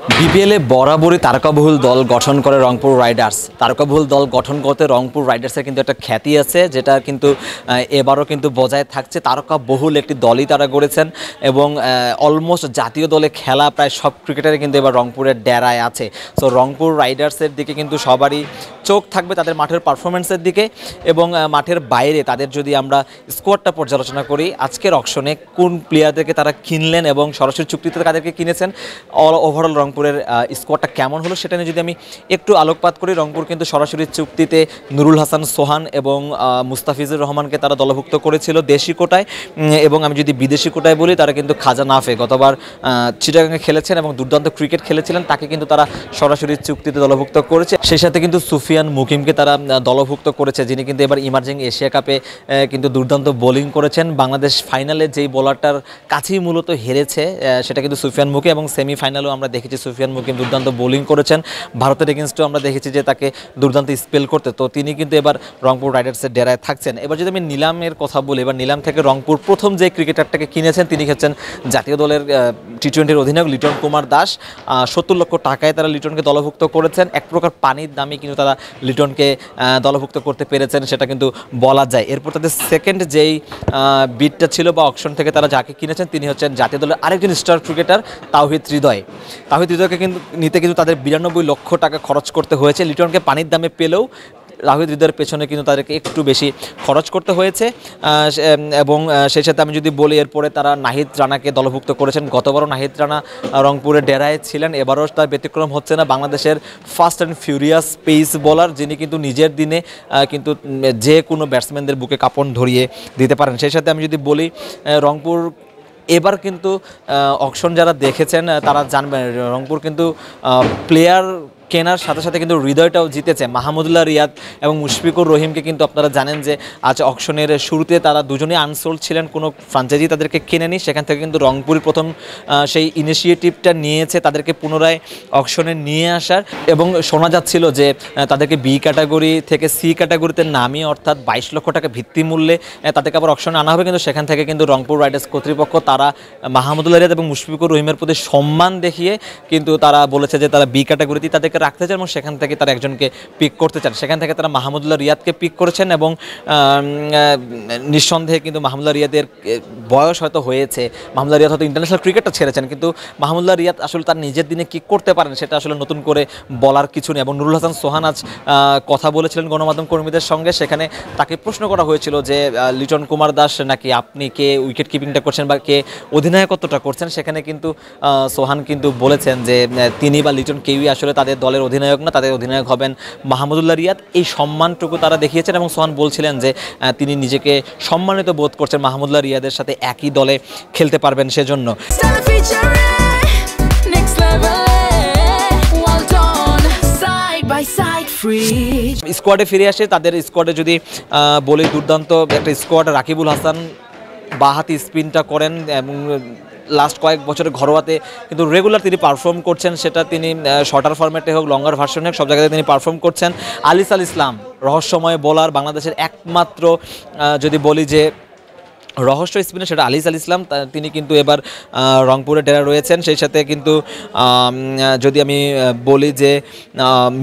বিপিএলে বরাবরই তারকাবহুল দল গঠন করে রংপুর রাইডার্স। তারকাবহুল দল গঠন করতে রংপুর রাইডার্সের কিন্তু একটা খ্যাতি আছে, যেটা কিন্তু এবারও কিন্তু বজায় থাকছে। তারকাবহুল একটি দলই তারা গড়েছেন এবং অলমোস্ট জাতীয় দলে খেলা প্রায় সব ক্রিকেটারই কিন্তু এবার রংপুরের ডেরায় আছে। সো রংপুর রাইডার্সের দিকে কিন্তু সবারই চোখ থাকবে তাদের মাঠের পারফরমেন্সের দিকে এবং মাঠের বাইরে তাদের যদি আমরা স্কোয়াডটা পর্যালোচনা করি, আজকের অকশনে কোন প্লেয়ারদেরকে তারা কিনলেন এবং সরাসরি চুক্তিতে তাদেরকে কিনেছেন, ওভারঅল রংপুরের স্কোয়াডটা কেমন হলো সেটা নিয়ে যদি আমি একটু আলোকপাত করি। রংপুর কিন্তু সরাসরি চুক্তিতে নুরুল হাসান সোহান এবং মুস্তাফিজুর রহমানকে তারা দলভুক্ত করেছিল দেশি কোটায়, এবং আমি যদি বিদেশি কোটায় বলি তারা কিন্তু খাজা নাফে গতবার চিটাগাংয়ে খেলেছেন এবং দুর্দান্ত ক্রিকেট খেলেছিলেন, তাকে কিন্তু তারা সরাসরি চুক্তিতে দলভুক্ত করেছে। সেই সাথে কিন্তু সুফিয়ান মুকিমকে তারা দলভুক্ত করেছে, যিনি কিন্তু এবার ইমার্জিং এশিয়া কাপে কিন্তু দুর্দান্ত বোলিং করেছেন। বাংলাদেশ ফাইনালে যেই বোলারটার কাছেই মূলত হেরেছে সেটা কিন্তু সুফিয়ান মুকিম, এবং সেমিফাইনালেও আমরা দেখেছি সুফিয়ান মুকিম দুর্দান্ত বোলিং করেছেন। ভারতের এগেনস্টেও আমরা দেখেছি যে তাকে দুর্দান্ত স্পেল করতে, তো তিনি কিন্তু এবার রংপুর রাইডার্সের ডেরায় থাকছেন। এবার যদি আমি নিলামের কথা বলি, এবার নিলাম থেকে রংপুর প্রথম যে ক্রিকেটারটাকে কিনেছেন তিনি হচ্ছেন জাতীয় দলের টি-20 অধিনায়ক লিটন কুমার দাস। 70 লক্ষ টাকায় তারা লিটনকে দলভুক্ত করেছেন। এক প্রকার পানির দামে কিন্তু তারা লিটনকে দলভুক্ত করতে পেরেছেন, সেটা কিন্তু বলা যায়। এরপর তাদের সেকেন্ড যেই বিটটা ছিল বা অকশন থেকে তারা যাকে কিনেছেন তিনি হচ্ছেন জাতীয় দলের আরেকজন স্টার ক্রিকেটার তাওহিদ হৃদয়। তাওহিদ হৃদয়কে কিন্তু নিতে কিন্তু তাদের 92 লক্ষ টাকা খরচ করতে হয়েছে। লিটনকে পানির দামে পেলেও তাওহিদ হৃদয়ের পেছনে কিন্তু তাদেরকে একটু বেশি খরচ করতে হয়েছে। এবং সেই সাথে আমি যদি বলি, এরপরে তারা নাহিদ রানাকে দলভুক্ত করেছেন। গতবারও নাহিদ রানা রংপুরের ডেরায় ছিলেন, এবারও তার ব্যতিক্রম হচ্ছে না। বাংলাদেশের fast and furious pace bowler, যিনি কিন্তু নিজের দিনে কিন্তু যে কোনো ব্যাটসম্যানদের বুকে কাঁপন ধরিয়ে দিতে পারেন। সেই সাথে আমি যদি বলি, রংপুর এবার কিন্তু অকশন যারা দেখেছেন তারা জানবেন রংপুর কিন্তু প্লেয়ার কেনার সাথে সাথে কিন্তু হৃদয়টাও জিতেছে। মাহমুদুল্লাহ রিয়াদ এবং মুশফিকুর রহিমকে কিন্তু আপনারা জানেন যে আজ অকশনের শুরুতে তারা দুজনেই আনসোল্ড ছিলেন, কোনো ফ্রাঞ্চাইজি তাদেরকে কেনেনি। সেখান থেকে কিন্তু রংপুরই প্রথম সেই ইনিশিয়েটিভটা নিয়েছে তাদেরকে পুনরায় অকশনে নিয়ে আসার, এবং শোনা যাচ্ছিল যে তাদেরকে বি ক্যাটাগরি থেকে সি ক্যাটাগরিতে নামিয়ে অর্থাৎ 22 লক্ষ টাকা ভিত্তিমূল্যে তাদেরকে আবার অকশনে আনা হবে। কিন্তু সেখান থেকে কিন্তু রংপুর রাইডার্স কর্তৃপক্ষ তারা মাহমুদুল্লাহ রিয়াদ এবং মুশফিকুর রহিমের প্রতি সম্মান দেখিয়ে কিন্তু তারা বলেছে যে তারা বি ক্যাটাগরিতে তাদেরকে রাখতে চান এবং সেখান থেকে তারা একজনকে পিক করতে চান। সেখান থেকে তারা মাহমুদুল্লাহ রিয়াদকে পিক করেছেন এবং নিঃসন্দেহে কিন্তু মাহমুদুল্লাহ রিয়াদের বয়স হয়তো হয়েছে, মাহমুদুল্লাহ রিয়াদ হয়তো ইন্টারন্যাশনাল ক্রিকেটটা ছেড়েছেন, কিন্তু মাহমুদুল্লাহ রিয়াদ আসলে তার নিজের দিনে কী করতে পারেন সেটা আসলে নতুন করে বলার কিছু নেই। এবং নুরুল হাসান সোহান আজ কথা বলেছিলেন গণমাধ্যম কর্মীদের সঙ্গে, সেখানে তাকে প্রশ্ন করা হয়েছিল যে লিটন কুমার দাস নাকি আপনি কে উইকেট কিপিংটা করছেন বা কে অধিনায়কত্বটা করছেন। সেখানে কিন্তু সোহান কিন্তু বলেছেন যে তিনি বা লিটন কেউই আসলে তাদের দলের অধিনায়ক না, তাদের অধিনায়ক হবেন মাহমুদুল্লাহ রিয়াদ। এই সম্মানটুকু তারা দেখিয়েছেন এবং সোহান বলছিলেন যে তিনি নিজেকে সম্মানিত বোধ করছেন মাহমুদুল্লাহ রিয়াদের সাথে একই দলে খেলতে পারবেন সেজন্য। স্কোয়াডে ফিরে আসে, তাদের স্কোয়াডে যদি বলি দুর্দান্ত একটা স্কোয়াড। রাকিবুল হাসান বাঁহাতি স্পিনটা করেন এবং লাস্ট কয়েক বছরের ঘরোয়াতে কিন্তু রেগুলার তিনি পারফর্ম করছেন, সেটা তিনি শর্টার ফরম্যাটে হোক লঙ্গার ভার্সনে হোক সব জায়গায় তিনি পারফর্ম করছেন। আলিস আল ইসলাম রহস্যময় বোলার, বাংলাদেশের একমাত্র যদি বলি যে রহস্য স্পিনার সেটা আলিস আল ইসলাম, তিনি কিন্তু এবার রংপুরে ডেরা রয়েছেন। সেই সাথে কিন্তু যদি আমি বলি যে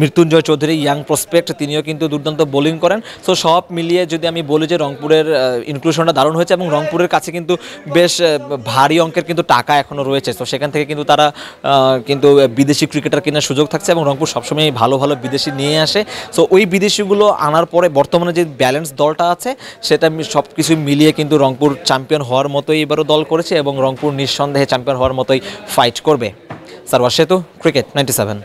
মৃত্যুঞ্জয় চৌধুরী ইয়াং প্রসপেক্ট, তিনিও কিন্তু দুর্দান্ত বোলিং করেন। সো সব মিলিয়ে যদি আমি বলি যে রংপুরের ইনক্লুশনটা দারুণ হয়েছে এবং রংপুরের কাছে কিন্তু বেশ ভারী অঙ্কের কিন্তু টাকা এখনও রয়েছে। তো সেখান থেকে কিন্তু তারা কিন্তু বিদেশি ক্রিকেটার কেনার সুযোগ থাকছে এবং রংপুর সবসময় ভালো ভালো বিদেশি নিয়ে আসে। সো ওই বিদেশিগুলো আনার পরে বর্তমানে যে ব্যালেন্স দলটা আছে সেটা সব কিছু মিলিয়ে কিন্তু রংপুর চ্যাম্পিয়ন হওয়ার মতোই এবারও দল করেছে এবং রংপুর নিঃসন্দেহে চ্যাম্পিয়ন হওয়ার মতোই ফাইট করবে। সারওয়ার সেতু, ক্রিকেট 97।